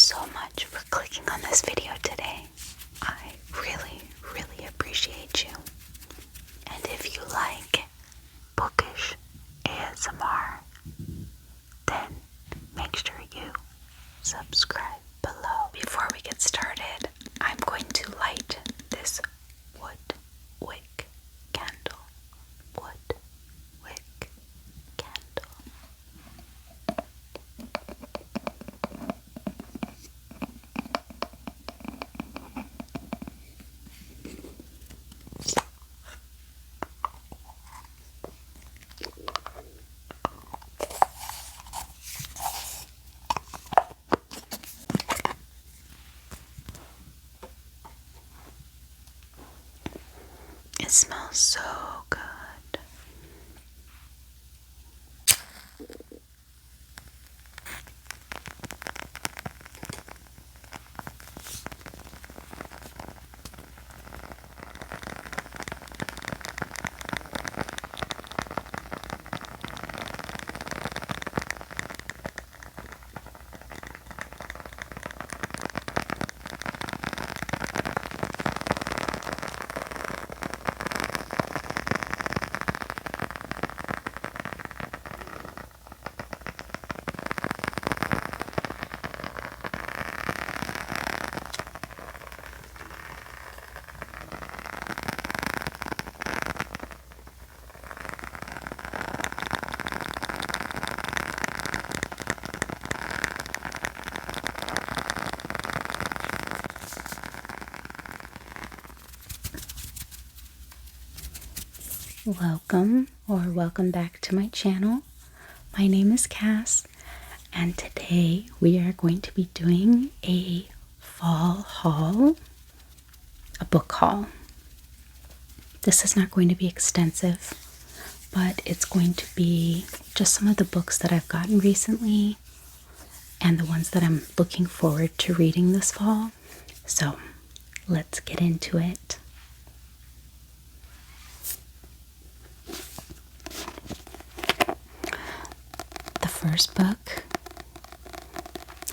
so much for clicking on this video today. I really appreciate you. And if you like Bookish ASMR, then make sure you subscribe below. Before we get started, I'm going to light this wood wick candle. Wood wick candle. It smells so good. Welcome back to my channel. My name is Cass, and today we are going to be doing a fall haul, a book haul. This is not going to be extensive, but it's going to be just some of the books that I've gotten recently and the ones that I'm looking forward to reading this fall. So let's get into it. The first book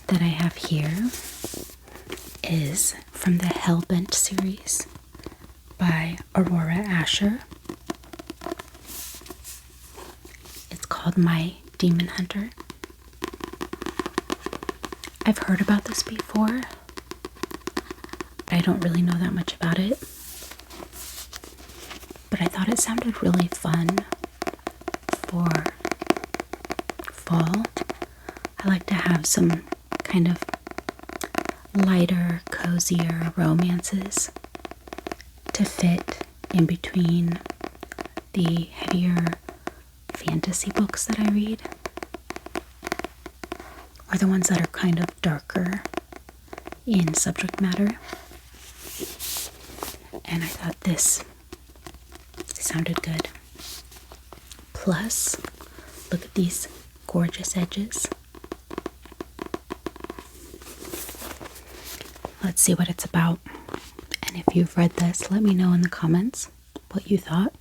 that I have here is from the Hellbent series by Aurora Asher. It's called My Demon Hunter. I've heard about this before, but I don't really know that much about it. But I thought it sounded really fun for fall. I like to have some kind of lighter, cozier romances to fit in between the heavier fantasy books that I read, or the ones that are kind of darker in subject matter. And I thought this sounded good. Plus, look at these gorgeous edges. Let's see what it's about. And if you've read this, let me know in the comments what you thought.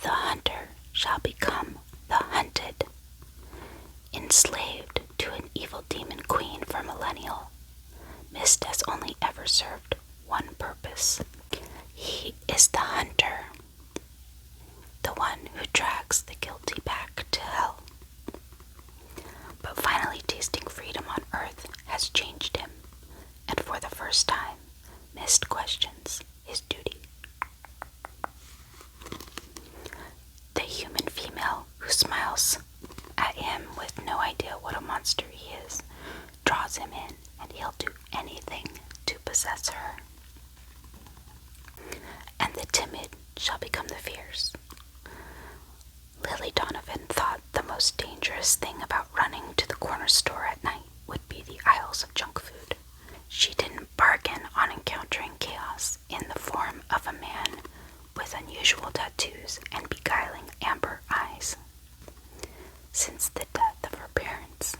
The hunter shall become the hunted. Enslaved to an evil demon queen for millennial, Mist has only ever served one purpose. He is the hunter, the one who drags the guilty back to hell. But finally tasting freedom on Earth has changed him, and for the first time, Mist questions his duty. The human female who smiles at him with no idea what a monster he is draws him in, and he'll do anything to possess her. And the timid shall become the fierce. Lily Donovan thought the most dangerous thing about running to the corner store at night would be the aisles of junk food. She didn't bargain on encountering chaos in the form of a man with unusual tattoos and beguiling amber eyes. Since the death of her parents,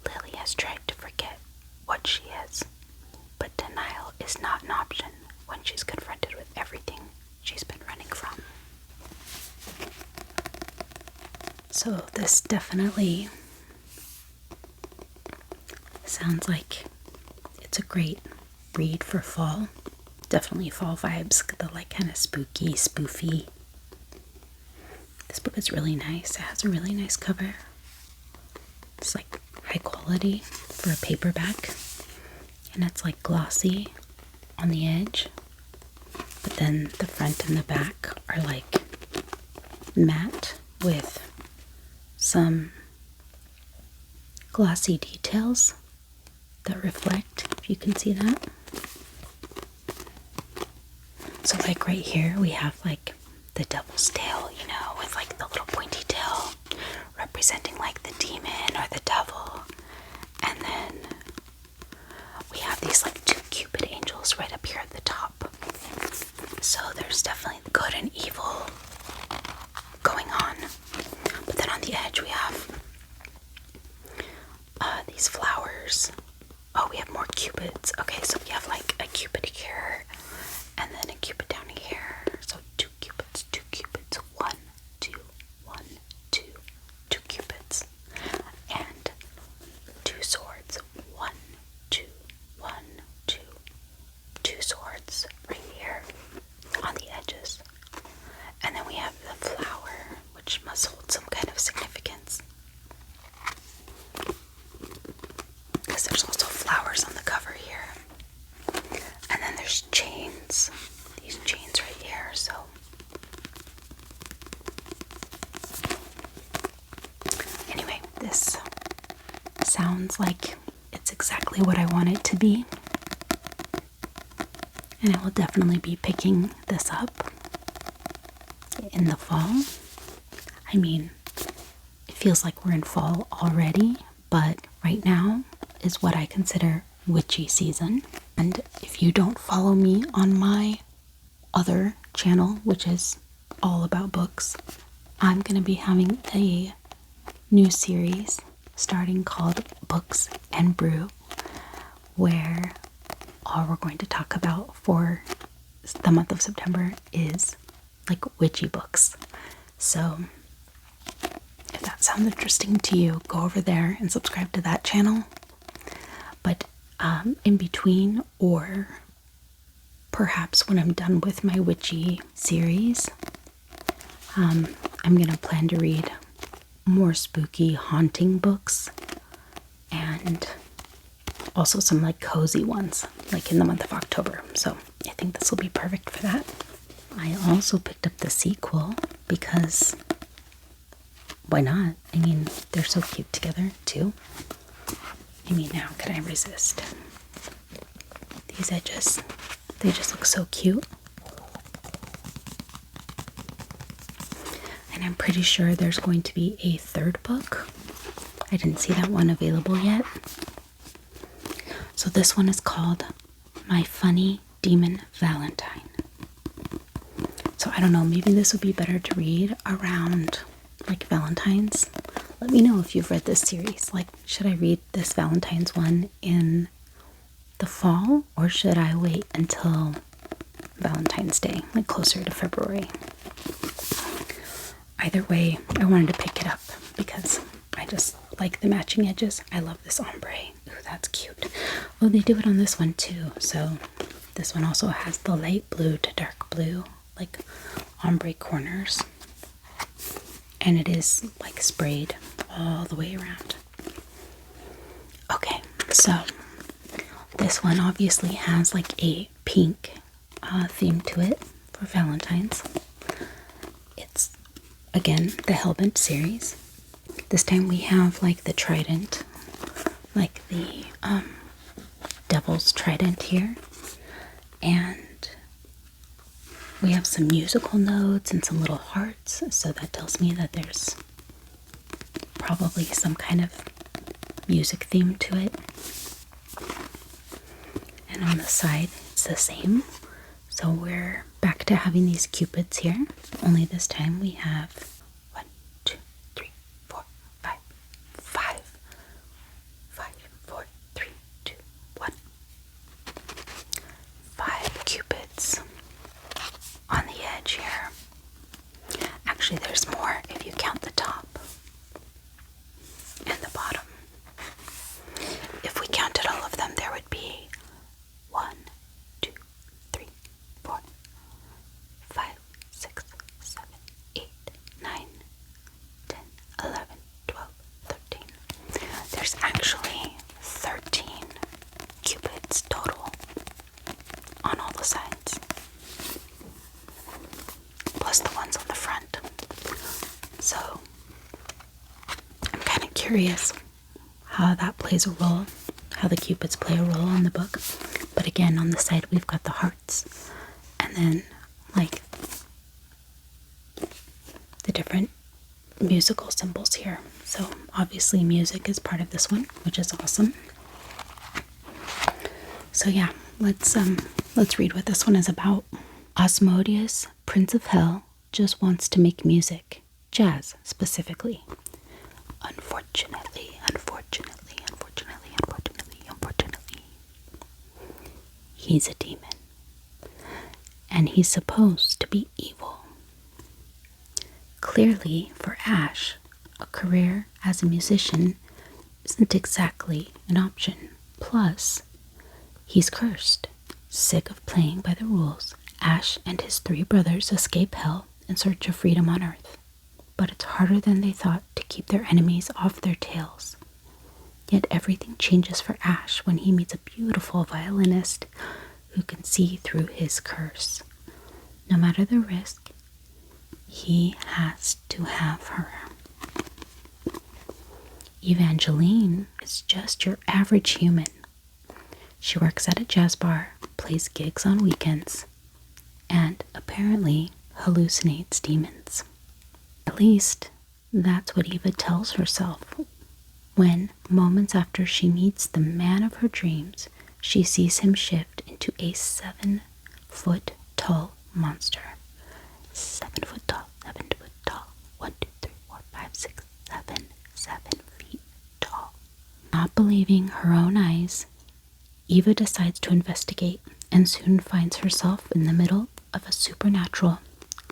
Lily has tried to forget what she is, but denial is not an option when she's confronted with everything she's been running from. So this definitely sounds like it's a great read for fall. Definitely fall vibes, the like kind of spooky, spoofy. This book is really nice. It has a really nice cover. It's like high quality for a paperback, and it's like glossy on the edge, but then the front and the back are like matte with some glossy details that reflect, if you can see that. So like right here we have like the devil's tail, you know, with like the little pointy tail representing like the demon or the devil. And then we have these like two Cupid angels right up here at the top. So there's definitely good and evil going on. But then on the edge we have these flowers. Oh, we have more cupids. Okay, so we have like a cupid here and then a cupid down here. So two cupids, one, two, two cupids, and two swords, one, two, two swords right here on the edges. And then we have the flower, which must hold some kind of significance, because there's also flowers on the cover here. And then there's chains, these chains right here. So anyway, this sounds like it's exactly what I want it to be, and I will definitely be picking this up in the fall. I mean, it feels like we're in fall already, but right now is what I consider witchy season. And if you don't follow me on my other channel, which is all about books, I'm going to be having a new series starting called Books and Brew, where all we're going to talk about for the month of September is like witchy books. So if that sounds interesting to you, go over there and subscribe to that channel. But in between, or perhaps when I'm done with my witchy series, I'm gonna plan to read more spooky, haunting books, and also some like cozy ones, like in the month of October. So I think this will be perfect for that. I also picked up the sequel because why not? I mean, they're so cute together too. I mean, how could I resist? These edges, they just look so cute. And I'm pretty sure there's going to be a third book. I didn't see that one available yet. So this one is called My Funny Demon Valentine. So I don't know, maybe this would be better to read around like Valentine's. Let me know if you've read this series. Like, should I read this Valentine's one in the fall, or should I wait until Valentine's Day, like closer to February? Either way, I wanted to pick it up because I just like the matching edges. I love this ombre. Ooh, that's cute. Oh, they do it on this one too. So this one also has the light blue to dark blue, like ombre corners. And it is like sprayed all the way around. Okay, so this one obviously has like a pink theme to it for Valentine's. It's, again, the Hellbent series. This time we have like the trident, like the devil's trident here. And we have some musical notes and some little hearts, so that tells me that there's probably some kind of music theme to it. And on the side, it's the same. So we're back to having these cupids here, only this time we have 1, 2, 3, 4, 5, 5, 5, 4, 3, 2, 1. 5 cupids on the edge here. Actually, there's more if you count the top and the bottom. If we count curious how that plays a role, how the cupids play a role in the book. But again, on the side we've got the hearts, and then like the different musical symbols here. So obviously music is part of this one, which is awesome. So yeah, let's read what this one is about. Asmodeus, Prince of Hell, just wants to make music, jazz specifically. Unfortunately, he's a demon, and he's supposed to be evil. Clearly, for Ash, a career as a musician isn't exactly an option. Plus, he's cursed. Sick of playing by the rules, Ash and his 3 brothers escape hell in search of freedom on Earth. But it's harder than they thought to keep their enemies off their tails. Yet everything changes for Ash when he meets a beautiful violinist who can see through his curse. No matter the risk, he has to have her. Evangeline is just your average human. She works at a jazz bar, plays gigs on weekends, and apparently hallucinates demons. At least, that's what Eva tells herself when, moments after she meets the man of her dreams, she sees him shift into a 7-foot-tall monster. 7 foot tall, 7 foot tall, 1, 2, 3, 4, 5, 6, 7, 7 feet tall. Not believing her own eyes, Eva decides to investigate and soon finds herself in the middle of a supernatural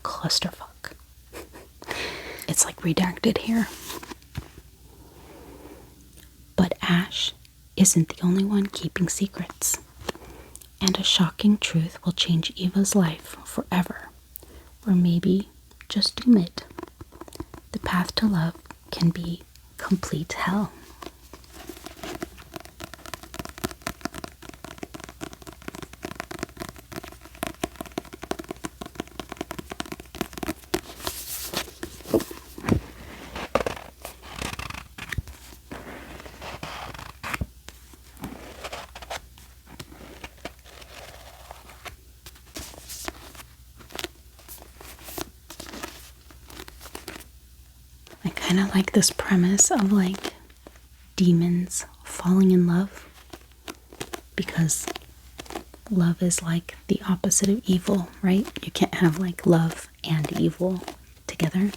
clusterfuck. It's like redacted here. But Ash isn't the only one keeping secrets. And a shocking truth will change Eva's life forever. Or maybe just doom it. The path to love can be complete hell. I kind of like this premise of like demons falling in love, because love is like the opposite of evil, right? You can't have like love and evil together.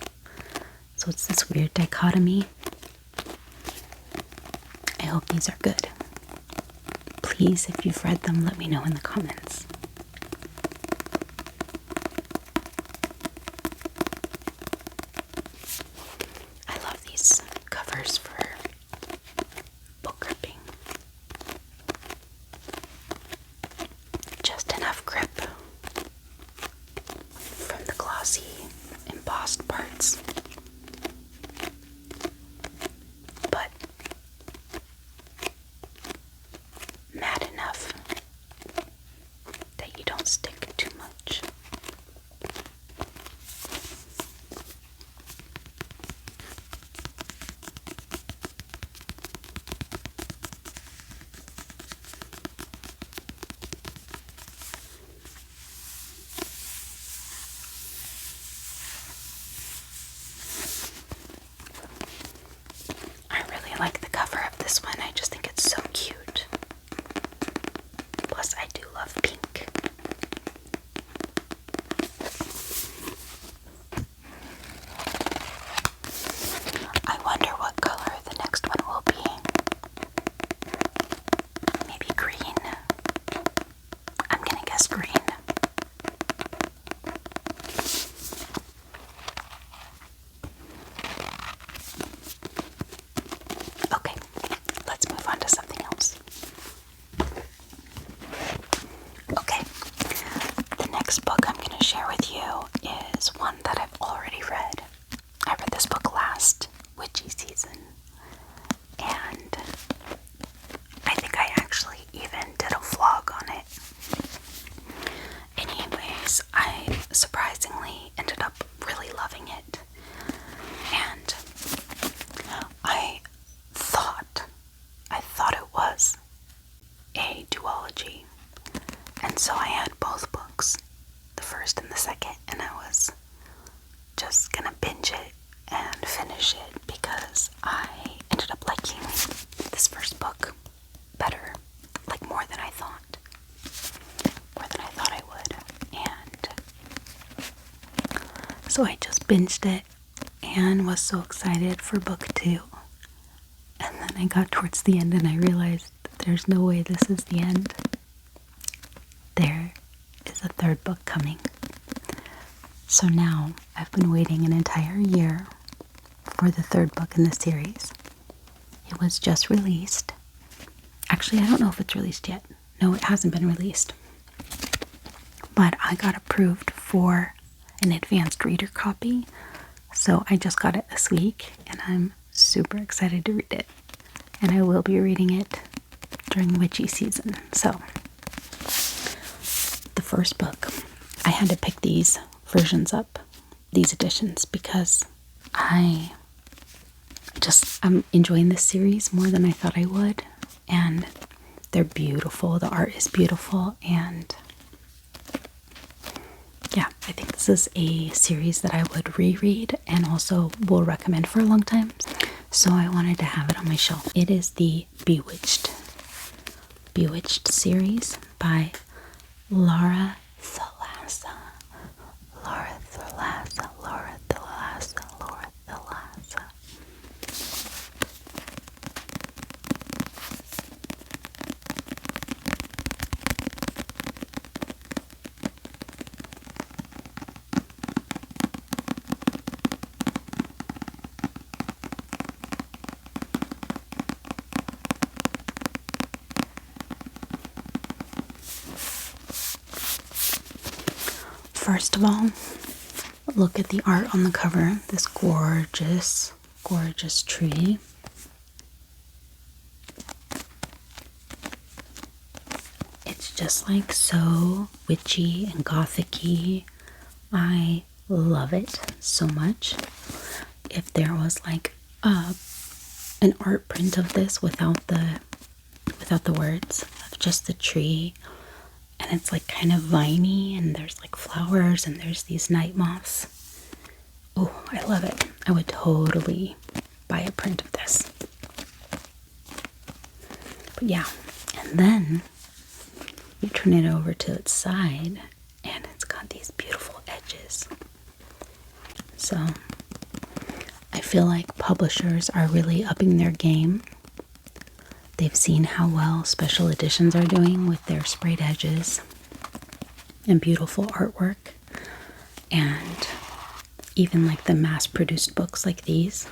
So it's this weird dichotomy. I hope these are good. Please, if you've read them, let me know in the comments. I love these covers for book gripping. Just enough grip from the glossy, embossed parts, but matte enough so I had both books, the first and the second, and I was just gonna binge it and finish it because I ended up liking this first book better, like more than I thought I would. And so I just binged it and was so excited for book 2. And then I got towards the end and I realized there's no way this is the end. There is a third book coming. So now I've been waiting an entire year for the third book in the series. It was just released. Actually, I don't know if it's released yet. No, it hasn't been released. But I got approved for an advanced reader copy. So I just got it this week and I'm super excited to read it. And I will be reading it during witchy season. So the first book, I had to pick these versions up, these editions, because I'm enjoying this series more than I thought I would. And they're beautiful. The art is beautiful. And yeah, I think this is a series that I would reread and also will recommend for a long time. So I wanted to have it on my shelf. It is the Bewitched series by Laura Thalassa. First of all, look at the art on the cover. This gorgeous, gorgeous tree. It's just like so witchy and gothic-y. I love it so much. If there was like an art print of this without the words, of just the tree, and it's like kind of viney, and there's like flowers, and there's these night moths. Oh, I love it. I would totally buy a print of this. But yeah, and then you turn it over to its side, and it's got these beautiful edges. So I feel like publishers are really upping their game. They've seen how well special editions are doing with their sprayed edges and beautiful artwork. And even like the mass-produced books like these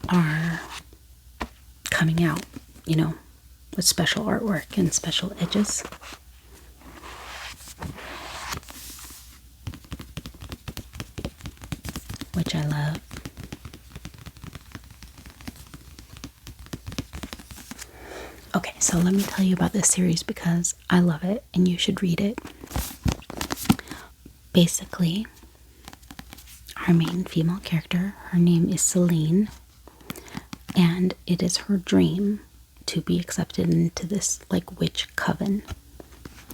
are coming out, you know, with special artwork and special edges. Which I love. Okay, so let me tell you about this series because I love it and you should read it. Basically, our main female character, her name is Celine, and it is her dream to be accepted into this like witch coven.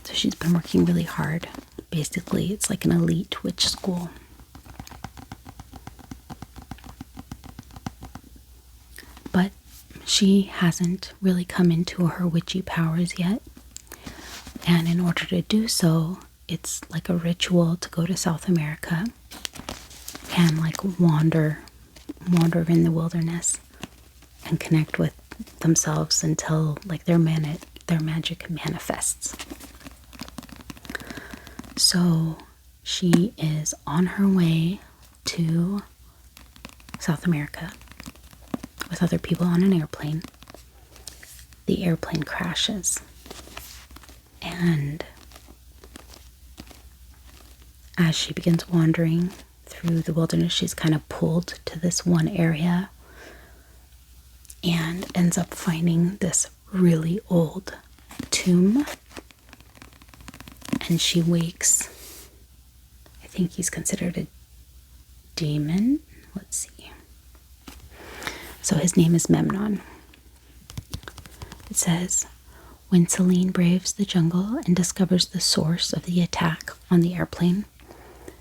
So she's been working really hard. Basically, it's like an elite witch school. But she hasn't really come into her witchy powers yet. And in order to do so, it's like a ritual to go to South America and like wander in the wilderness and connect with themselves until like their magic manifests. So she is on her way to South America with other people on an airplane. The airplane crashes, and as she begins wandering through the wilderness, she's kind of pulled to this one area and ends up finding this really old tomb. And she wakes, I think he's considered a demon. Let's see. So his name is Memnon. It says, When Celine braves the jungle and discovers the source of the attack on the airplane,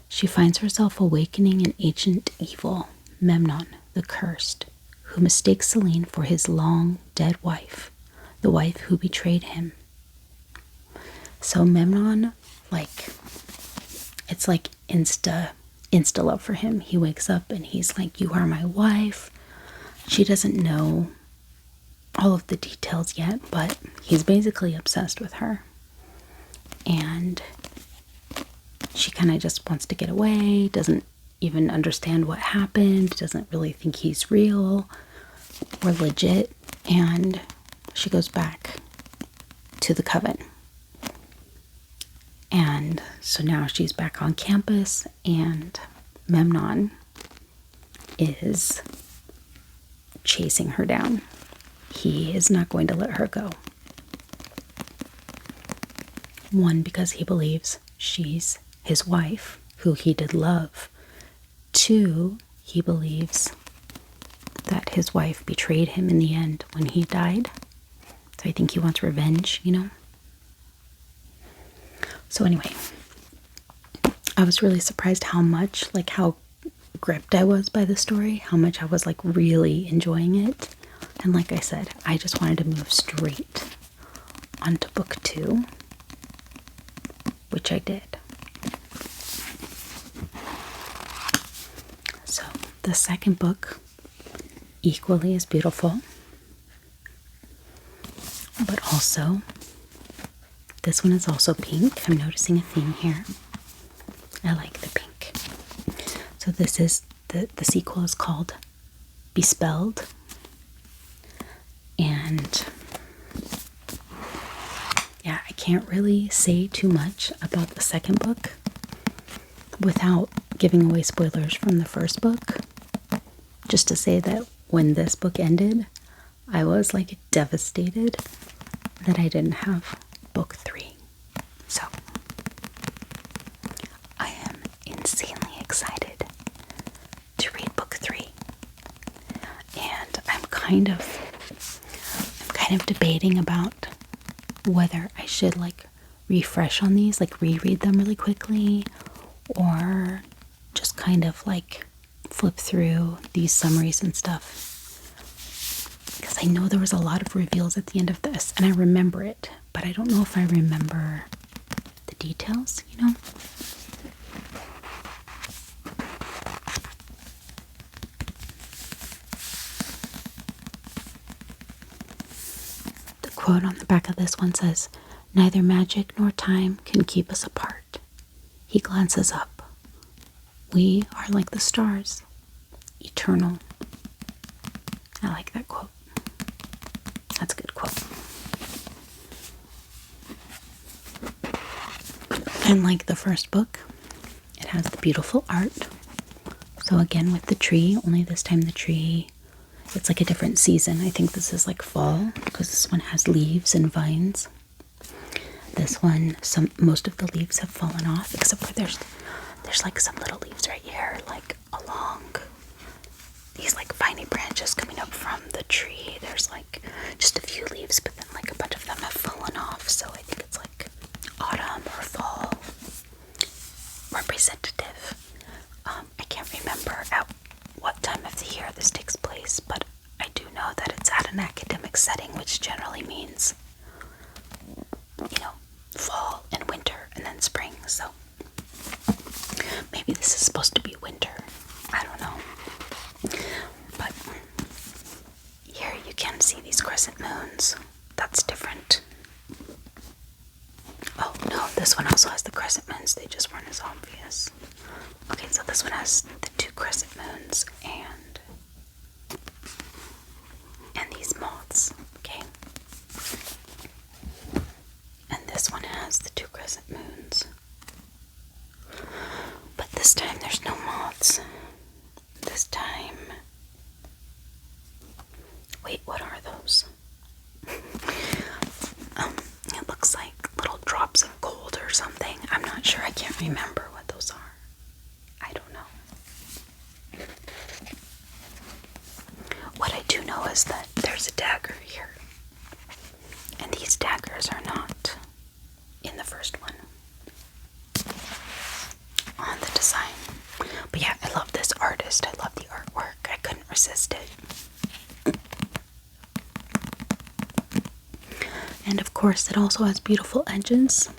she finds herself awakening an ancient evil, Memnon, the Cursed, who mistakes Celine for his long-dead wife, the wife who betrayed him. So Memnon, it's like insta love for him. He wakes up and he's like, "You are my wife." She doesn't know all of the details yet, but he's basically obsessed with her. And she kind of just wants to get away, doesn't even understand what happened, doesn't really think he's real or legit, and she goes back to the coven. And so now she's back on campus, and Memnon is chasing her down. He is not going to let her go. One, because he believes she's his wife, who he did love. Two, he believes that his wife betrayed him in the end when he died. So I think he wants revenge, So anyway, I was really surprised how gripped I was by the story, how much I was really enjoying it. And like I said, I just wanted to move straight onto book 2, which I did. So the second book, equally as beautiful, but also, this one is also pink. I'm noticing a theme here. I like the pink. So this is, the sequel is called Bespelled. And yeah, I can't really say too much about the second book without giving away spoilers from the first book. Just to say that when this book ended, I was devastated that I didn't have book 3. So I am insanely excited to read book 3. And I'm kind of debating about whether I should refresh on these, reread them really quickly, or just flip through these summaries and stuff. Because I know there was a lot of reveals at the end of this, and I remember it, but I don't know if I remember the details, The quote on the back of this one says, "Neither magic nor time can keep us apart." He glances up. "We are like the stars, eternal." I like that quote. That's a good quote. And like the first book, it has the beautiful art. So again with the tree, only this time the tree, it's a different season. I think this is fall, because this one has leaves and vines. This one, most of the leaves have fallen off, except for there's some little leaves right here, along these viney branches coming up from the tree. There's just a few leaves, but then a bunch of them have fallen off. So I think it's autumn or fall representative. I can't remember at what time of the year this takes place, but I do know that it's at an academic setting, which generally means, fall and winter and then spring. So maybe this is supposed to be winter. I don't know. But here you can see these crescent moons. That's different. Oh no, this one also has the crescent moons. They just weren't as obvious. Okay, so this one has the 2 crescent moons and these moths. Okay. And this one has the 2 crescent moons. But this time there's no moths. This time... Wait, what are those? It looks like little drops of gold or something. I'm not sure. I can't remember what those are. I don't know. What I do know is that there's a dagger here. And the these daggers are not in the first one on the design. But yeah, I love this artist. I love the artwork. I couldn't resist it. And of course, it also has beautiful edges.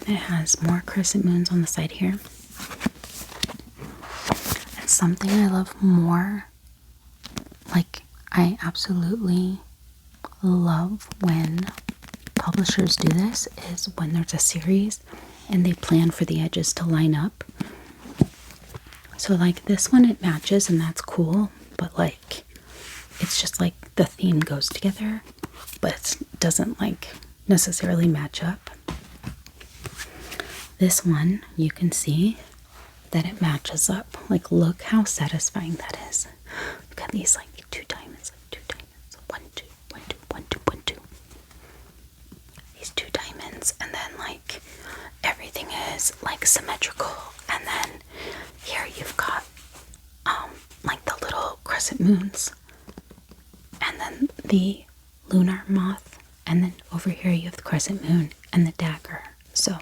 It has more crescent moons on the side here. And something I love more, like I absolutely love when publishers do this, is when there's a series and they plan for the edges to line up. So like this one, it matches and that's cool, but like it's just like the theme goes together, but it doesn't like necessarily match up. This one, you can see that it matches up. Like, look how satisfying that is. We've got these like two diamonds, one, two, one, two, one, two, one, two. These two diamonds, and then like everything is like symmetrical. And then here you've got like the little crescent moons, and then the lunar moth, and then over here you have the crescent moon and the dagger. So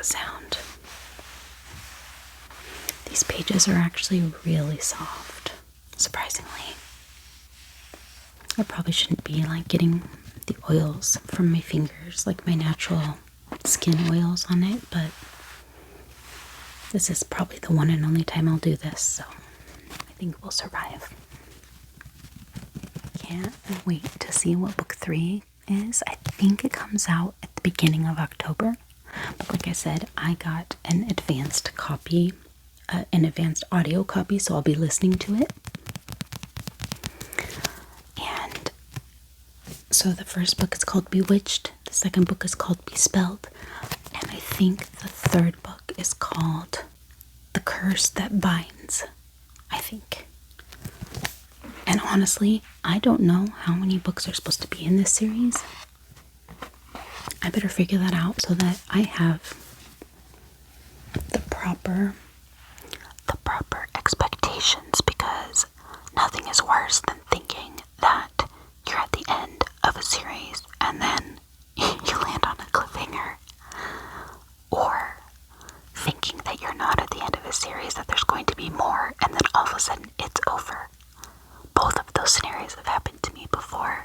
sound. These pages are actually really soft, surprisingly. I probably shouldn't be like getting the oils from my fingers, like my natural skin oils on it, but this is probably the one and only time I'll do this, so I think we'll survive. Can't wait to see what book 3 is. I think it comes out at the beginning of October. But like I said, I got an advanced copy, an advanced audio copy, so I'll be listening to it. And so the first book is called Bewitched, the second book is called Bespelled, and I think the third book is called The Curse That Binds, I think. And honestly, I don't know how many books are supposed to be in this series. I better figure that out so that I have the proper expectations, because nothing is worse than thinking that you're at the end of a series and then you land on a cliffhanger, or thinking that you're not at the end of a series, that there's going to be more, and then all of a sudden it's over. Both of those scenarios have happened to me before,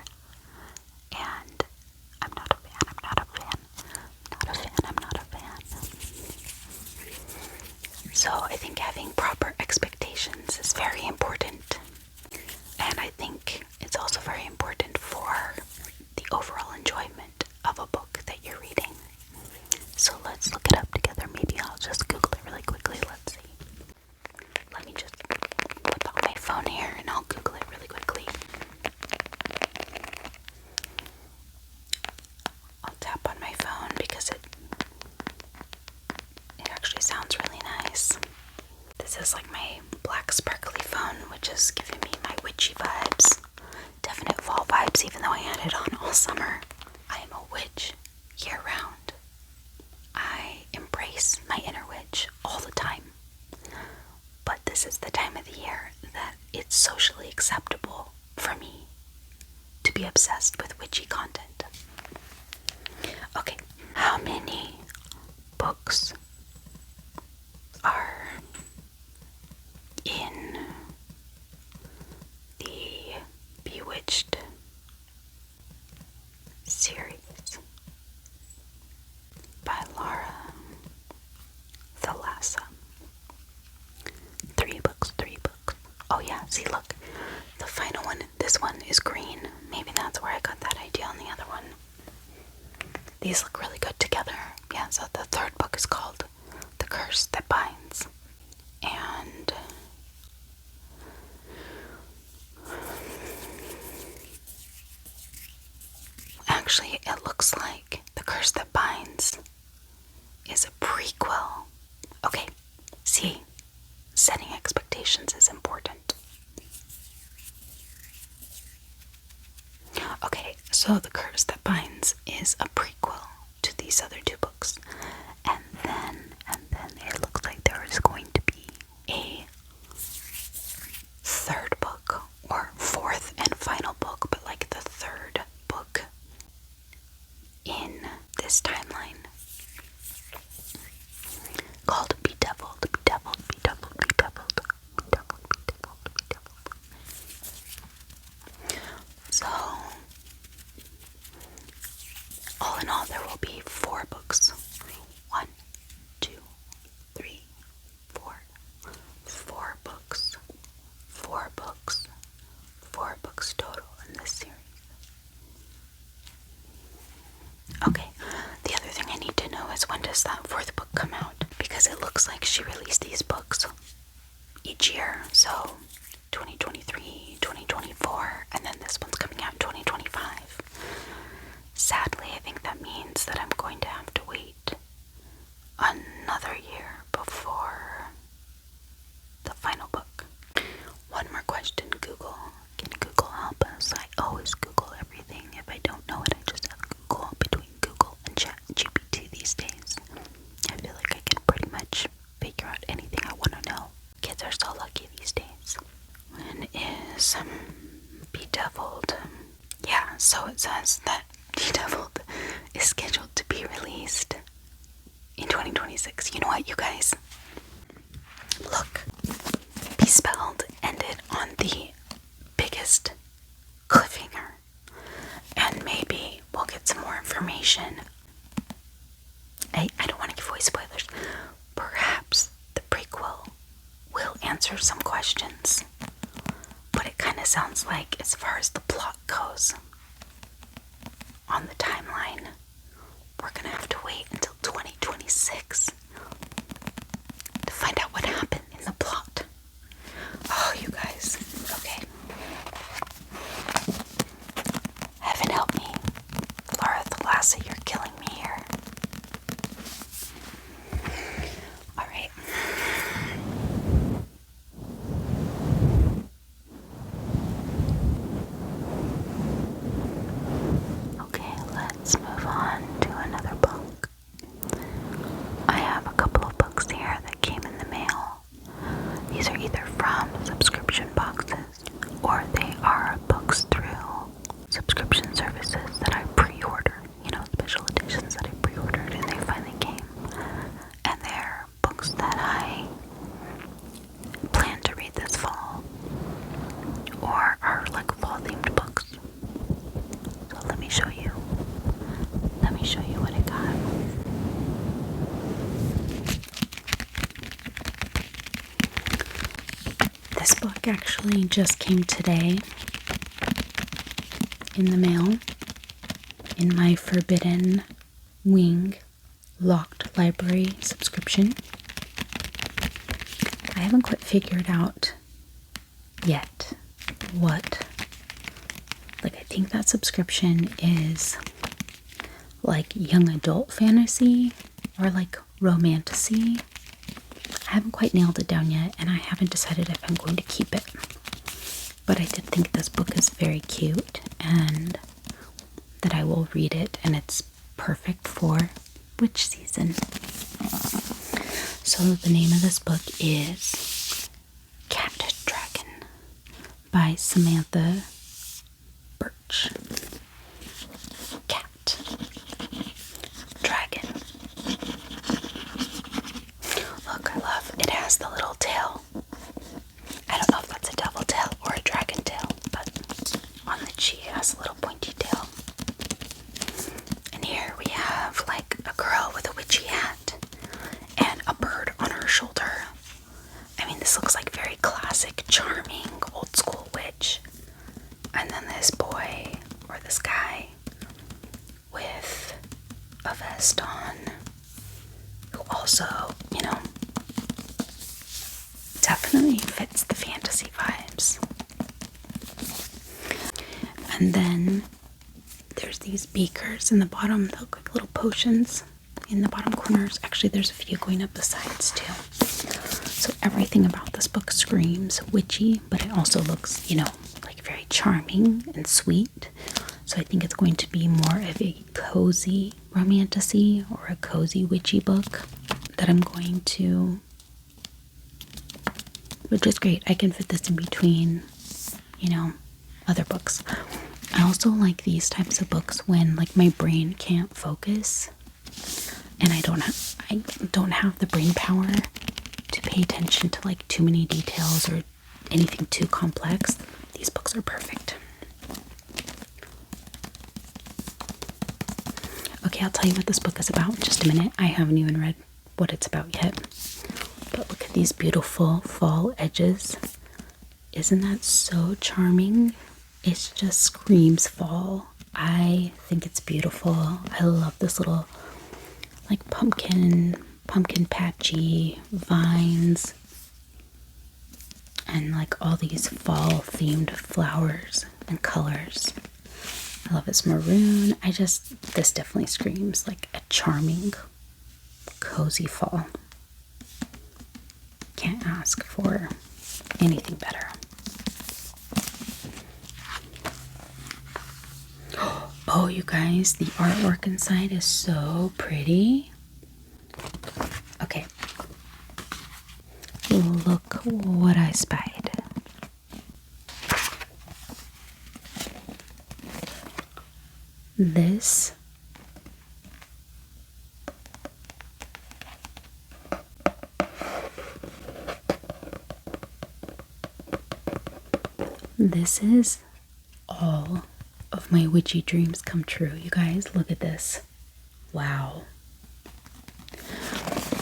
and I'm not a fan. So I think having proper expectations is very important. And I think it's also very important for the overall enjoyment of a book that you're reading. So let's look it up together. Maybe I'll just Google it really quickly. Let's see. Let me just put on my phone here and I'll Google it really quickly. I'll tap on my phone because it actually sounds really nice. This is like my black sparkly phone, which is giving me my witchy vibes. Definite fall vibes, even though I had it on all summer. I am a witch year round. I embrace my inner witch all the time. But this is the time of the year that it's socially acceptable for me to be obsessed with witchy content. Okay, how many books are in the Bewitched series by Laura Thalassa? 3 books. Oh yeah, see, look, the final one, this one is green. Maybe that's where I got that idea on the other one. These look really good together. Yeah, so the third book is called The Curse That Binds. And actually, it looks like The Curse That Binds is a prequel. Okay, see, So The Curse That Binds is a prequel to these other two books. And then it looks like there is going to be a third book, or fourth and final book, but like the third book in this timeline, called Bedeviled, Bedeviled, Bedeviled, Bedeviled, Bedeviled, Bedeviled, Bedeviled. So, all in all, there will be 4 books. 1, 2, 3, 4. 4 books. 4 books. 4 books total in this series. Okay, the other thing I need to know is, when does that 4th book come out? Because it looks like she released these books each year. So 2023, 2024, and then this one's coming out in 2025. Sadly, I think that means that I'm going to have to wait another year before the final book. One more question, Google. Can Google help us? I always Google everything. If I don't know it, I just have Google. Between Google and ChatGPT these days, I feel like I can pretty much figure out anything I want to know. Kids are so lucky these days. When is Bedeviled? Yeah, so it says that Bedeviled is scheduled to be released in 2026. You know what, you guys? Look, Bespelled ended on the biggest cliffhanger, and maybe we'll get some more information. I don't want to give away spoilers. Perhaps the prequel will answer some questions, but it kind of sounds like, as far as the plot goes on the timeline, we're gonna have to wait until 2026 to find out what happened in the plot. Oh, you guys. Okay. Heaven help me. Laura Thalassa, you're killing me here. Alright. Okay, let's move on to another book. I have a couple of books here that came in the mail. These are either from subscription boxes, or they are books through subscription services that I pre-ordered, special editions that I pre-ordered and they finally came. And they're books that I plan to read this fall, or are like fall-themed books. So let me show you. Let me show you what I got. This book actually just came today in the mail, in my Forbidden Wing locked library subscription. I haven't quite figured out yet what, I think that subscription is like young adult fantasy or like romantasy. I haven't quite nailed it down yet, and I haven't decided if I'm going to keep it. But I did think this book is very cute, and that I will read it, and it's perfect for witch season. So the name of this book is Cat Dragon by Samantha Birch. Cat Dragon. Look, I love it. Has the little tail. I don't know if that's a devil tail or a dragon tail, but on the cheek it has a little pointy tail. And here we have like a girl with a witchy hat and a bird on her shoulder. I mean, this looks like very classic, charming, old school witch. And then this boy, or this guy, with a vest on, who also, definitely fits the fantasy vibes. And then there's these beakers in the bottom that look like little potions in the bottom corners. Actually, there's a few going up the sides too. So everything about this book screams witchy, but it also looks, like very charming and sweet. So I think it's going to be more of a cozy romantasy or a cozy witchy book that I'm going to, which is great. I can fit this in between, you know, other books. I also like these types of books when like my brain can't focus and I don't have the brain power to pay attention to like too many details or anything too complex. These books are perfect. Okay, I'll tell you what this book is about in just a minute. I haven't even read what it's about yet. But look at these beautiful fall edges. Isn't that so charming? It just screams fall. I think it's beautiful. I love this little like pumpkin patchy vines and like all these fall themed flowers and colors. I love it's maroon. This definitely screams like a charming, cozy fall. Can't ask for anything better. Oh, you guys, the artwork inside is so pretty. Okay. Look what I spied. This is all of my witchy dreams come true. You guys, look at this. Wow.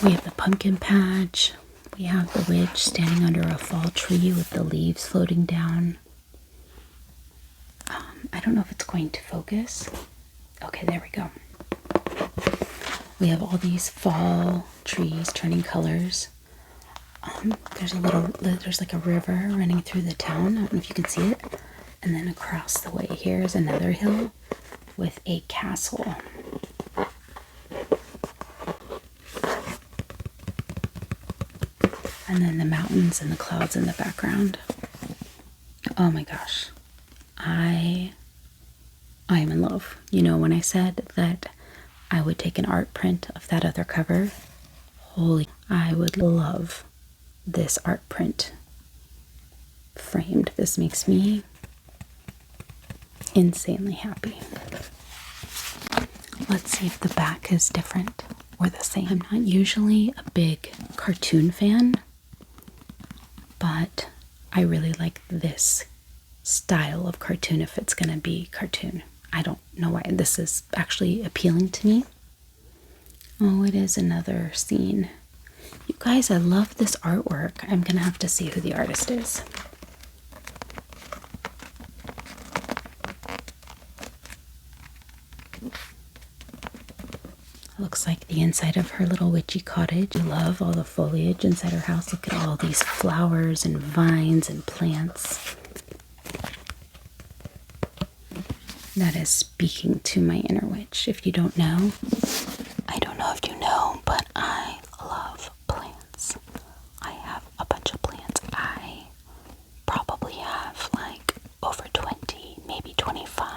We have the pumpkin patch. We have the witch standing under a fall tree with the leaves floating down. I don't know if it's going to focus. Okay, there we go. We have all these fall trees turning colors. There's like a river running through the town. I don't know if you can see it. And then across the way here is another hill with a castle. And then the mountains and the clouds in the background. Oh my gosh. I am in love. You know, when I said that I would take an art print of that other cover, I would love this art print framed. This makes me insanely happy. Let's see if the back is different or the same. I'm not usually a big cartoon fan, but I really like this style of cartoon if it's gonna be cartoon. I don't know why this is actually appealing to me. Oh, it is another scene. You guys, I love this artwork. I'm gonna have to see who the artist is. Looks like the inside of her little witchy cottage. I love all the foliage inside her house. Look at all these flowers and vines and plants. That is speaking to my inner witch. If you don't know, I don't know if you know, but I love plants. I have a bunch of plants. I probably have like over 20, maybe 25.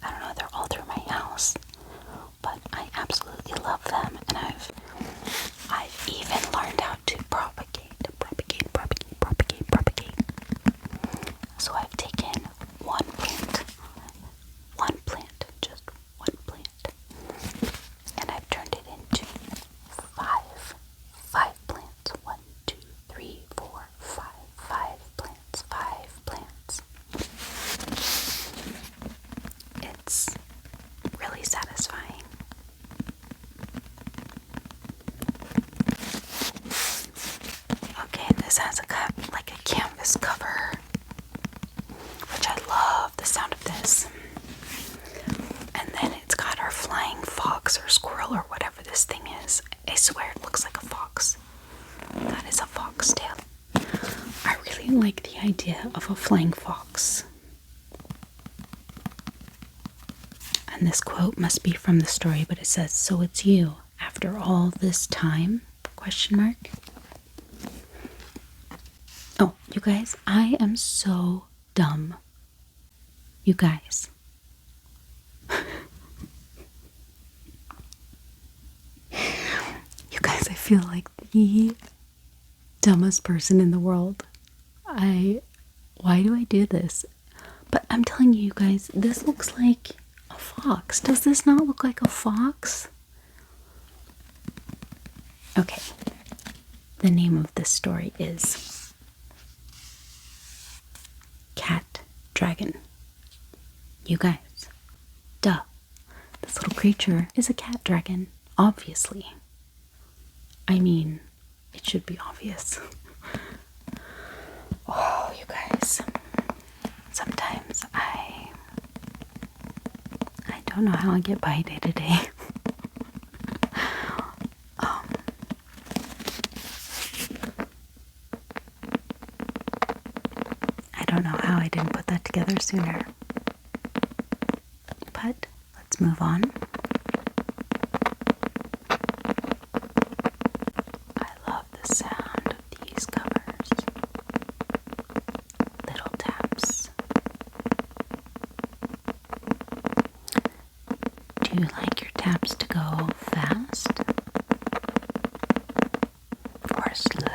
I don't know, they're all through my house. But I absolutely love them, and I've even learned how to propagate. So I've taken one plant, just one plant, and I've turned it into five plants. 1, 2, 3, 4, 5 plants. It's really satisfying. Okay, this has a canvas cover, which I love the sound of this. And then it's got our flying fox or squirrel or whatever this thing is. I swear it looks like a fox. That is a foxtail. I really like the idea of a flying fox. And this quote must be from the story, but it says, "So it's you, after all this time?" ? Oh, you guys, I am so dumb. You guys. You guys, I feel like the dumbest person in the world. Why do I do this? But I'm telling you, guys, this looks like a fox. Does this not look like a fox? Okay. The name of this story is Cat Dragon. You guys. Duh. This little creature is a cat dragon, obviously. I mean, it should be obvious. Oh, you guys. Sometimes I don't know how I get by day to day. I don't know how I didn't put that together sooner. But let's move on. I love the sound of these covers. Little taps. Do you like your taps to go fast or slow?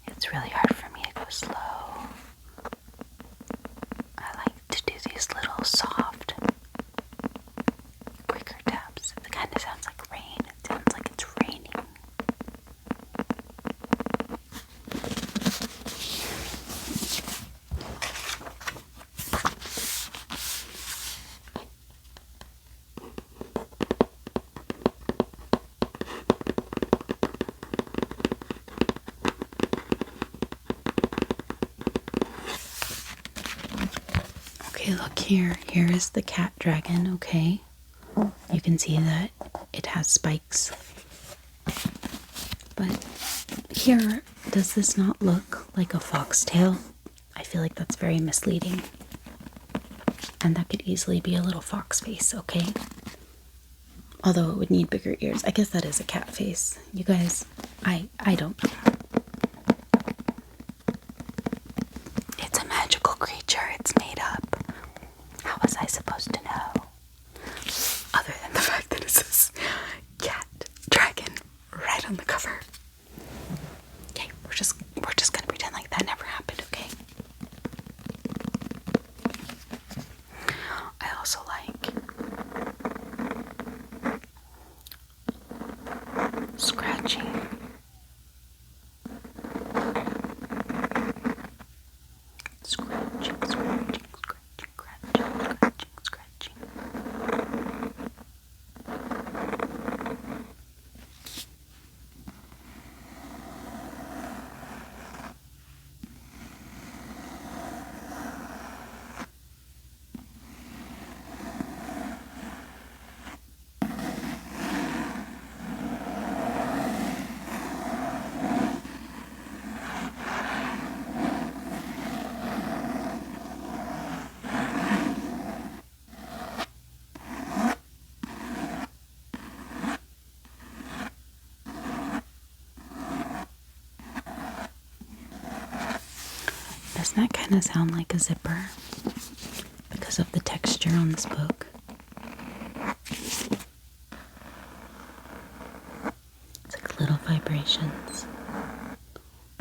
It's really hard for me to go slow. I like to do these little soft, quicker taps. It kind of sounds like rain. It sounds like it's raining. Okay, look here. Here is the cat dragon, okay? You can see that it has spikes. But here, does this not look like a foxtail? I feel like that's very misleading. And that could easily be a little fox face, okay? Although it would need bigger ears. I guess that is a cat face. You guys, I don't know. It's a magical creature. It's made up. How was I supposed to know? Other than the fact that it says cat dragon right on the cover. Okay, we're just gonna pretend like that never happened, okay? I also like scratching. Scratching, scratching, scratching, scratching, scratching. Doesn't that kind of sound like a zipper because of the texture on this book? It's like little vibrations.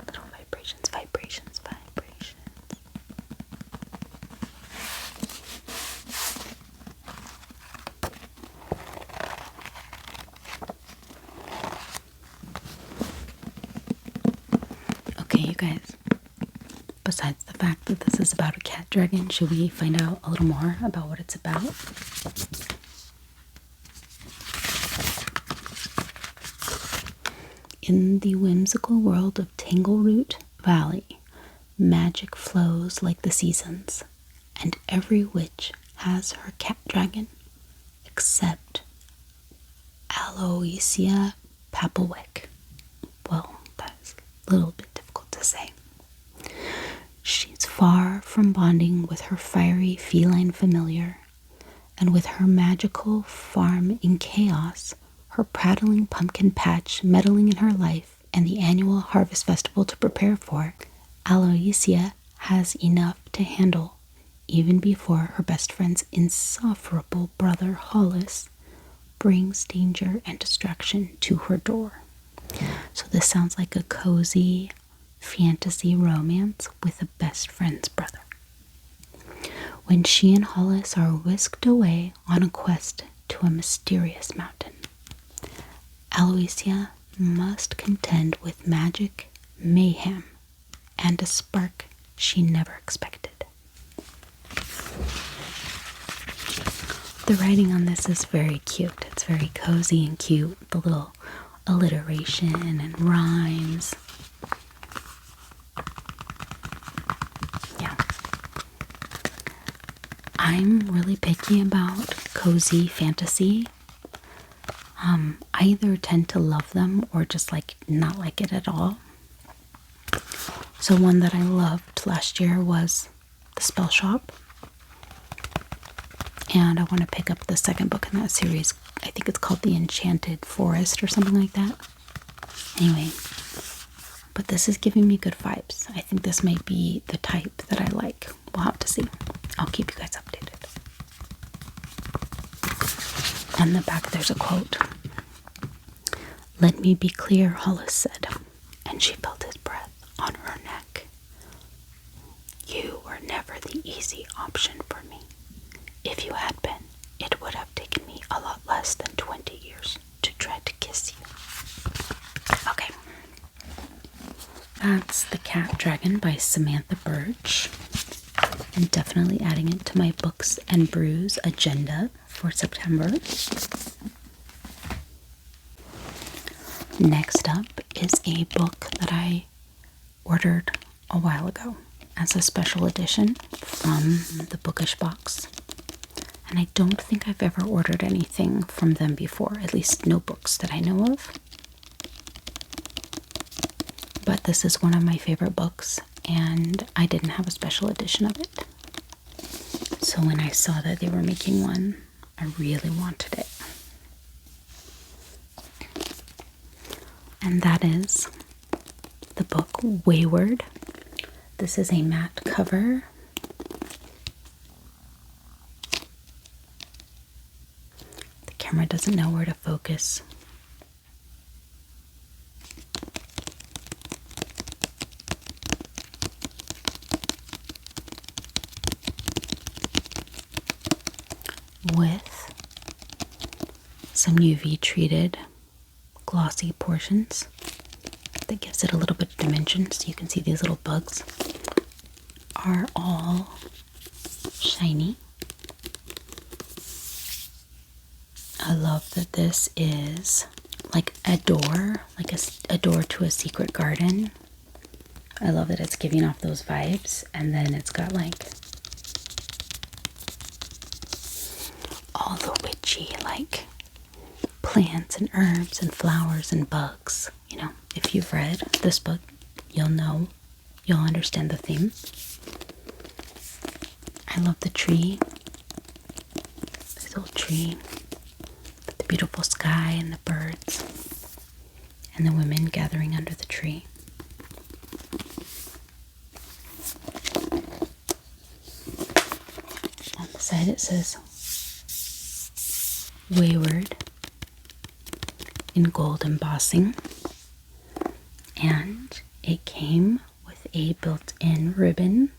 Little vibrations, vibrations, vibrations. Okay, you guys. Besides the fact that this is about a cat dragon, should we find out a little more about what it's about? In the whimsical world of Tangleroot Valley, magic flows like the seasons, and every witch has her cat dragon, except Aloysia Papelwick. Well, that's a little bit difficult to say. She's far from bonding with her fiery feline familiar, And with her magical farm in chaos, her prattling pumpkin patch meddling in her life, and the annual harvest festival to prepare for, Aloysia has enough to handle even before her best friend's insufferable brother Hollis brings danger and distraction to her door. So this sounds like a cozy fantasy romance with a best friend's brother. When she and Hollis are whisked away on a quest to a mysterious mountain, Aloysia must contend with magic, mayhem, and a spark she never expected. The writing on this is very cute. It's very cozy and cute. The little alliteration and rhymes. Yeah. I'm really picky about cozy fantasy. I either tend to love them or just not like it at all. So one that I loved last year was The Spell Shop. And I want to pick up the second book in that series. I think it's called The Enchanted Forest or something like that. Anyway, but this is giving me good vibes. I think this might be the type that I like. We'll have to see. I'll keep you guys updated. On the back there's a quote. "Let me be clear," Hollis said, and she felt his breath on her neck. "You were never the easy option for me. If you had been, it would have taken me a lot less than 20 years to try to kiss you." Okay. That's The Cat Dragon by Samantha Birch. I'm definitely adding it to my books and brews agenda for September. Next up is a book that I ordered a while ago as a special edition from the Bookish box. And I don't think I've ever ordered anything from them before, at least no books that I know of. But this is one of my favorite books, and I didn't have a special edition of it. So when I saw that they were making one, I really wanted it. And that is the book Wayward. This is a matte cover. The camera doesn't know where to focus. With some UV treated glossy portions that gives it a little bit of dimension, so you can see these little bugs are all shiny. I love that this is like a door, a door to a secret garden. I love that it's giving off those vibes, and then it's got all the witchy plants and herbs and flowers and bugs. You know, if you've read this book, you'll understand the theme. I love the tree, this little tree, the beautiful sky and the birds, and the women gathering under the tree. On the side it says Wayward in gold embossing, and it came with a built-in ribbon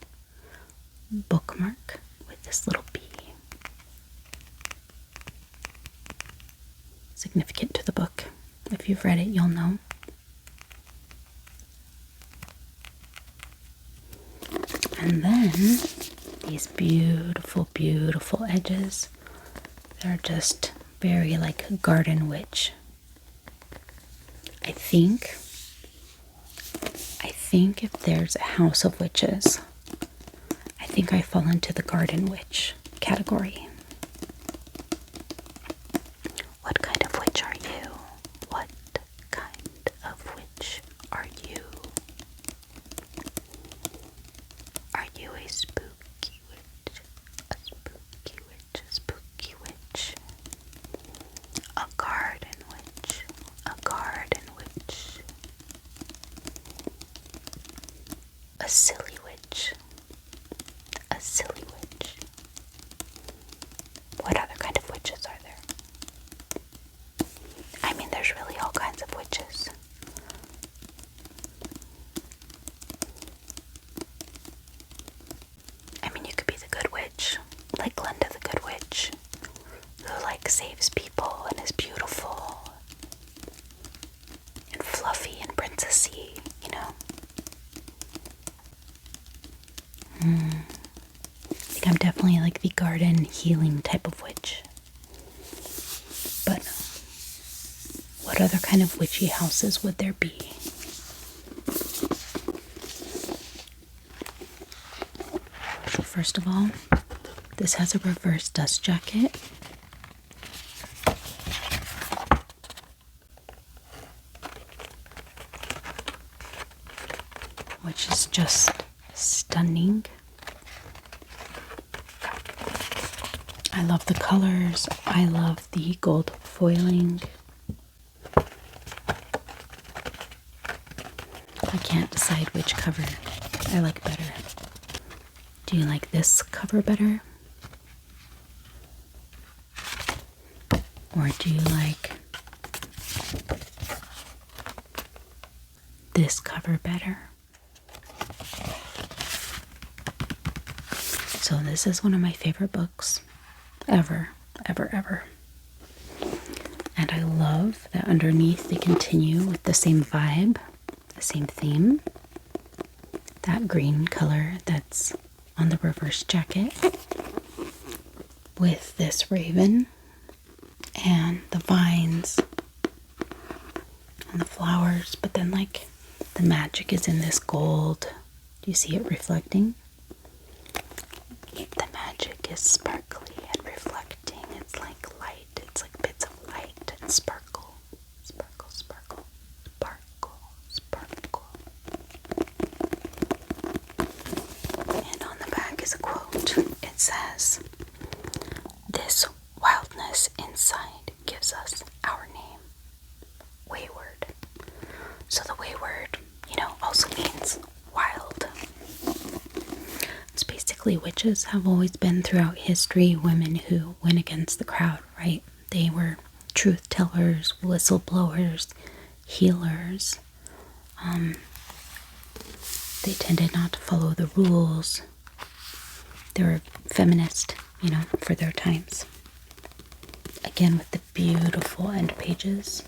bookmark with this little bee. Significant to the book. If you've read it, you'll know. And then these beautiful, beautiful edges. They're just very garden witch. I think if there's a house of witches, I think I fall into the garden witch category. What kind of witch are you? What kind of witch are you? Are you a spooky witch? A spooky witch, a spooky like saves people and is beautiful and fluffy and princessy, you know. I think I'm definitely like the garden healing type of witch. But what other kind of witchy houses would there be? So first of all, this has a reverse dust jacket. Which is just stunning. I love the colors. I love the gold foiling. I can't decide which cover I like better. Do you like this cover better? Or do you like this cover better? So this is one of my favorite books ever. And I love that underneath they continue with the same vibe, the same theme. That green color that's on the reverse jacket with this raven and the vines and the flowers, but then like the magic is in this gold. Do you see it reflecting? The magic is sparkly and reflecting. It's like light. It's like bits of light and sparkle. Sparkle, sparkle, sparkle, sparkle. And on the back is a quote. It says, "This wildness inside gives us our name, Wayward." So the wayward, also means wild. It's basically witches have always been throughout history women who went against the crowd, right? They were truth tellers, whistleblowers, healers. They tended not to follow the rules. They were feminist, for their times. Again, with the beautiful end pages.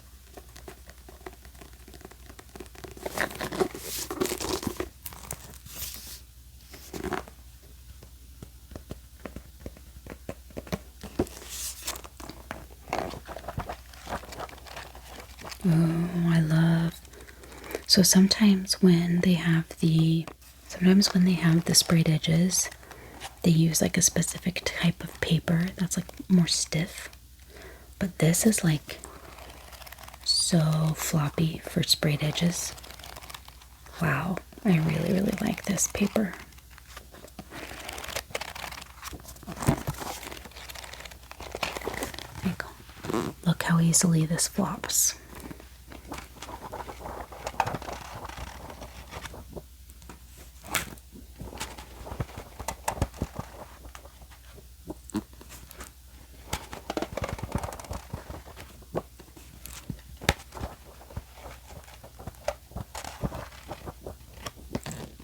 Oh, I love. So sometimes when they have the sprayed edges, they use like a specific type of paper that's like more stiff. But this is like so floppy for sprayed edges. Wow, I really, really like this paper. There you go. Look how easily this flops.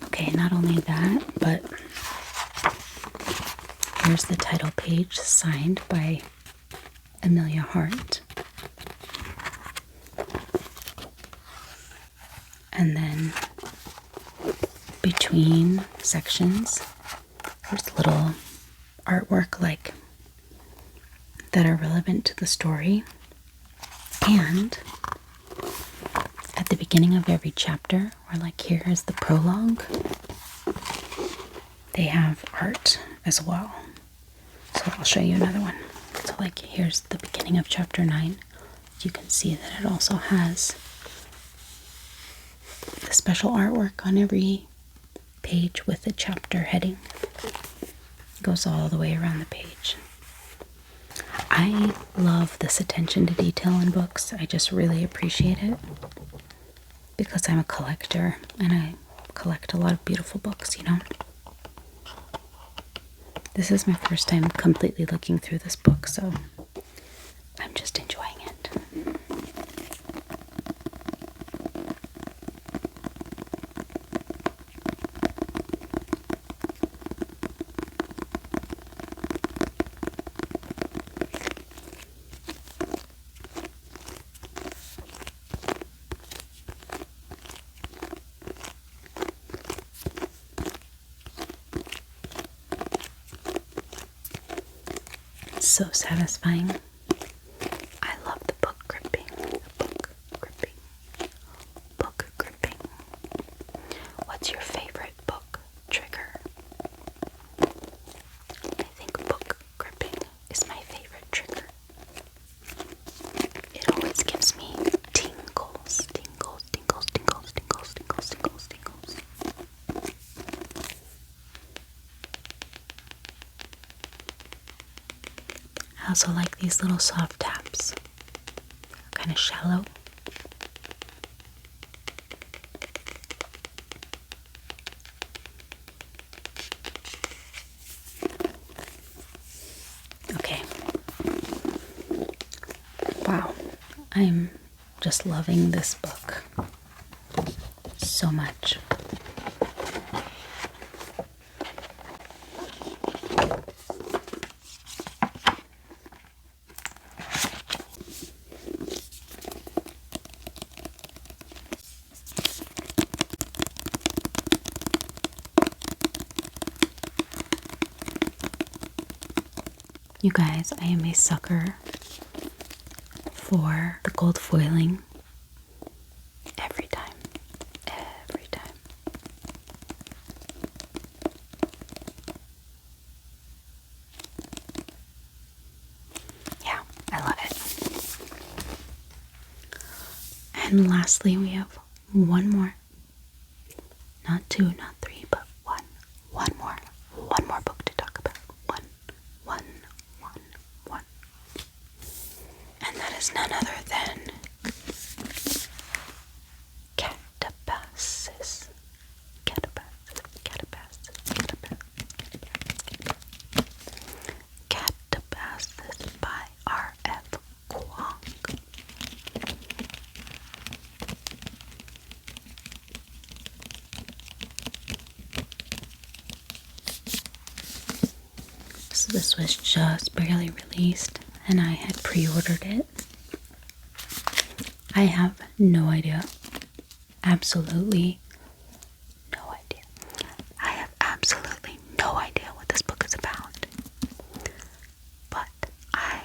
Okay, not only that, but here's the title page signed by Amelia Hart. And then between sections, there's little artwork like that are relevant to the story. And at the beginning of every chapter, or like here is the prologue, they have art as well. So I'll show you another one. So like here's the beginning of chapter 9. You can see that it also has the special artwork on every page with the chapter heading. It goes all the way around the page. I love this attention to detail in books. I just really appreciate it because I'm a collector and I collect a lot of beautiful books, This is my first time completely looking through this book, so I'm just enjoying it. So satisfying. I love the book gripping. Book gripping. Book gripping. What's your favorite book trigger? I think book gripping is my favorite trigger. It always gives me tingles, tingles, tingles, tingles, tingles, tingles, tingles, tingles. I also like these little soft taps. Kind of shallow. Okay. Wow. I'm just loving this book so much. You guys, I am a sucker for the gold foiling every time. Every time. Yeah, I love it. And lastly, we have one more. Not two, not three, but one. One more book to talk about. One. And that is none other than Catabasis. Catabasis by R.F. Kuang. So this was just barely released, and I had pre-ordered it. I have no idea. Absolutely no idea. I have absolutely no idea what this book is about. But I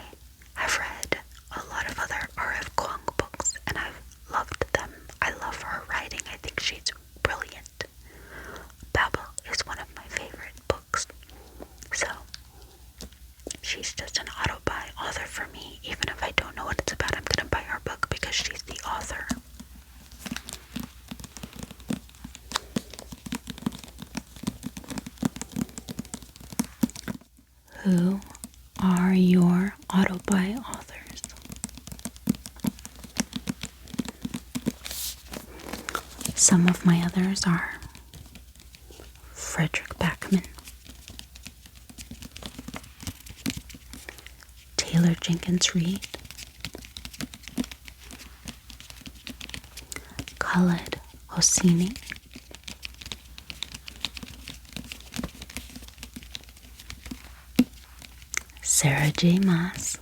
have read a lot of other R.F. Kuang books, and I've loved them. I love her writing. I think she's brilliant. Babel is one of my favorite books. So she's just an auto-buy author for me. Even if I don't know what it's about, I'm going to buy her book because she's the author. Who are your auto-buy authors? Some of my others are Frederick Backman, Taylor Jenkins Reid, Khaled Hosseini, Sarah J. Maas,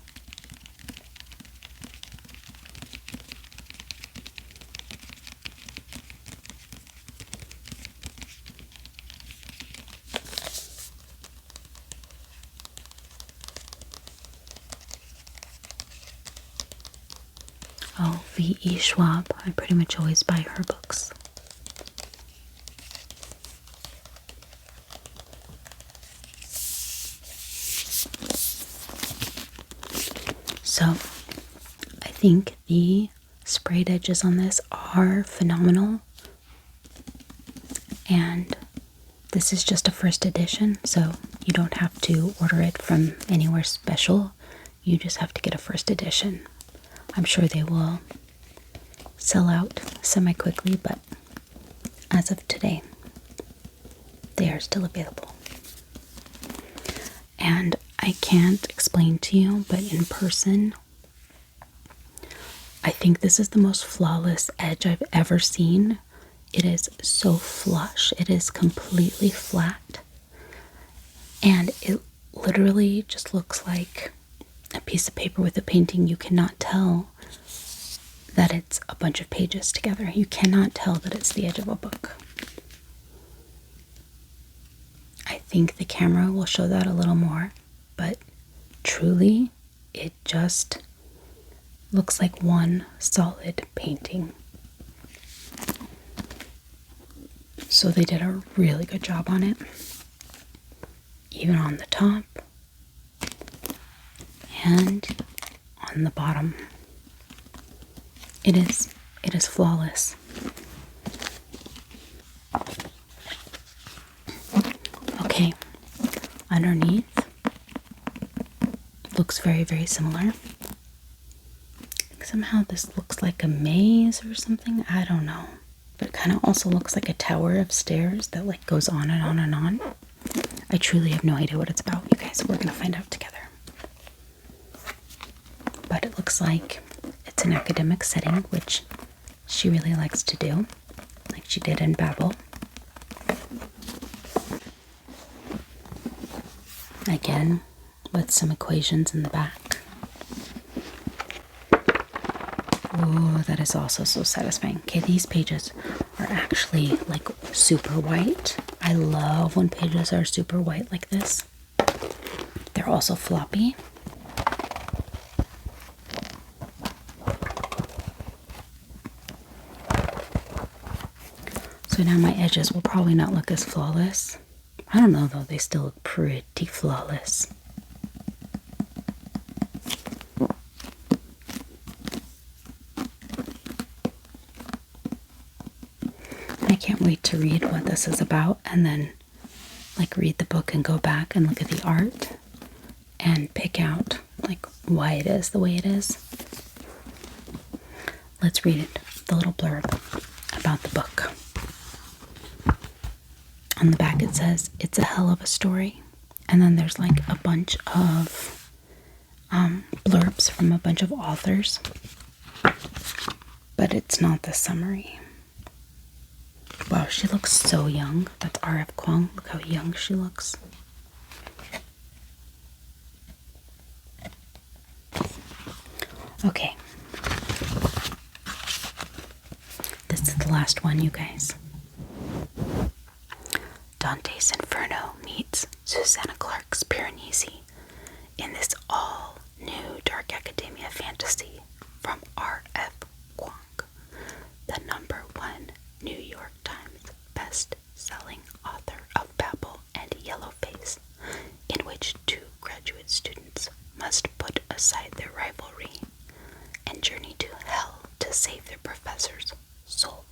V.E. Schwab. I pretty much always buy her books. So, I think the sprayed edges on this are phenomenal. And this is just a first edition, so you don't have to order it from anywhere special. You just have to get a first edition. I'm sure they will sell out semi-quickly, but as of today, they are still available. And I can't explain to you, but in person, I think this is the most flawless edge I've ever seen. It is so flush. It is completely flat. And it literally just looks like a piece of paper with a painting. You cannot tell that it's a bunch of pages together. You cannot tell that it's the edge of a book. I think the camera will show that a little more, but truly, it just looks like one solid painting. So they did a really good job on it. Even on the top and on the bottom. It is flawless. Okay, underneath looks very, very similar. Somehow this looks like a maze or something. I don't know. But it kind of also looks like a tower of stairs that like goes on and on and on. I truly have no idea what it's about, you guys. We're gonna find out together. But it looks like it's an academic setting, which she really likes to do, like she did in Babel. Again, with some equations in the back. Oh, that is also so satisfying. Okay, these pages are actually like super white. I love when pages are super white like this. They're also floppy. So now my edges will probably not look as flawless. I don't know though, they still look pretty flawless. I can't wait to read what this is about and then like read the book and go back and look at the art and pick out like why it is the way it is. Let's read it, the little blurb about the book. On the back it says, "It's a hell of a story." And then there's like a bunch of blurbs from a bunch of authors. But it's not the summary. Wow, she looks so young. That's R.F. Kuang. Look how young she looks. Okay. This is the last one, you guys. Dante's Inferno meets Susanna Clark's Piranesi in this all-new dark academia fantasy from R.F. Kuang, the #1 New York Times best-selling author of Babel and Yellowface, in which two graduate students must put aside their rivalry and journey to hell to save their professor's soul,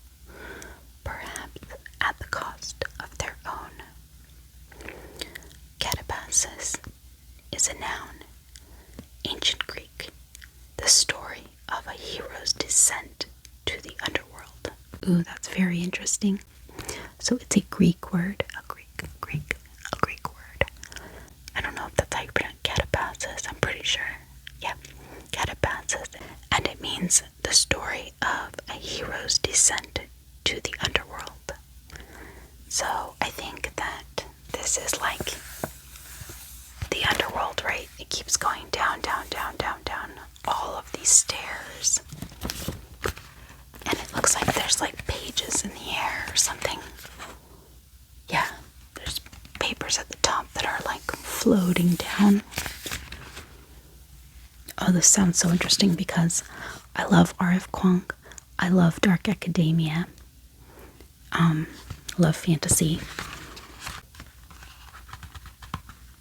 perhaps at the cost of their own. Catabasis is a noun, ancient Greek, the story of a hero's descent to the underworld. Ooh, that's very interesting. So it's a Greek word, a Greek word. I don't know if that's how you pronounce Catabasis, I'm pretty sure. Yeah, Catabasis. And it means the story of a hero's descent to the underworld. So I think that this is like the underworld, right? It keeps going down, down, down, down, down. All of these stairs. And it looks like there's like pages in the air or something. Yeah, there's papers at the top that are like floating down. Oh, this sounds so interesting because I love R.F. Kuang. I love dark academia. Love fantasy.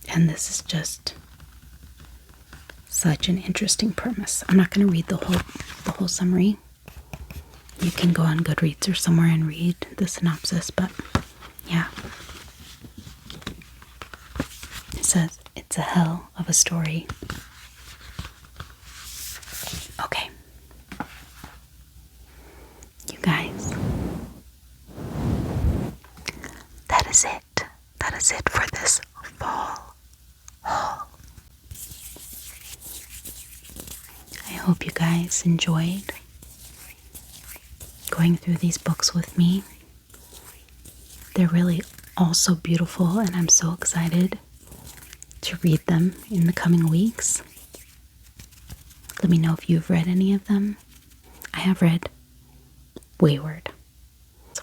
And this is just such an interesting premise. I'm not going to read the whole summary. You can go on Goodreads or somewhere and read the synopsis, but yeah. It says, it's a hell of a story. Okay. You guys. That is it. That is it for this fall haul. I hope you guys enjoyed going through these books with me. They're really all so beautiful, and I'm so excited to read them in the coming weeks. Let me know if you've read any of them. I have read Wayward.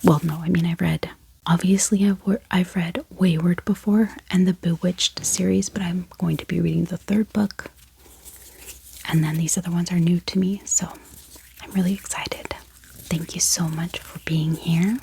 Well, no, I mean I've read Obviously, I've read Wayward before and the Bewitched series, but I'm going to be reading the third book. And then these other ones are new to me, so I'm really excited. Thank you so much for being here.